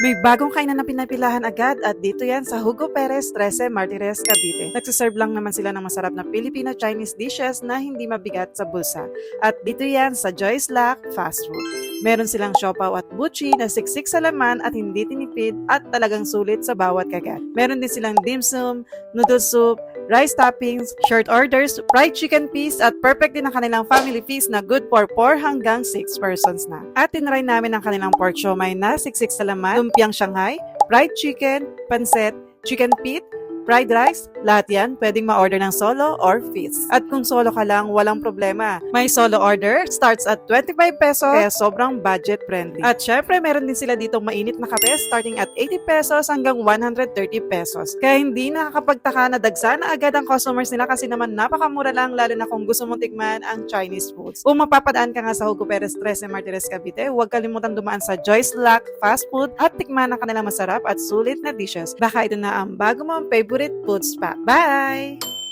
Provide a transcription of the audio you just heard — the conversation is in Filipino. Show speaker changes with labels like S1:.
S1: May bagong kainan na pinapilahan agad at dito yan sa Hugo Perez 13 Martires, Cavite. Nagsiserve lang naman sila ng masarap na Filipino-Chinese dishes na hindi mabigat sa bulsa. At dito yan sa Joyce Lac Fast Food. Meron silang siopaw at buchi na siksik sa laman at hindi tinipid at talagang sulit sa bawat kagat. Meron din silang dim sum, noodle soup, rice toppings, short orders, fried chicken piece at perfect din ang kanilang family feast na good for 4 hanggang 6 persons na. At tinry namin ang kanilang pork siomai na siksik sa laman, lumpiang Shanghai, fried chicken, pancit, chicken pit, fried rice, lahat yan pwedeng ma-order ng solo or feast. At kung solo ka lang, walang problema. May solo order, starts at 25 pesos, kaya sobrang budget friendly. At syempre, meron din sila ditong mainit na kape starting at 80 pesos hanggang 130 pesos. Kaya hindi nakakapagtaka na dagsa na agad ang customers nila kasi naman napakamura lang lalo na kung gusto mong tikman ang Chinese foods. Kung mapapadaan ka nga sa Hugo Perez 13 Martires, Cavite, huwag kalimutan dumaan sa Joyce Lac Fast Food at tikman ang kanilang masarap at sulit na dishes. Baka ito na ang bago mong favorite food spot. Bye!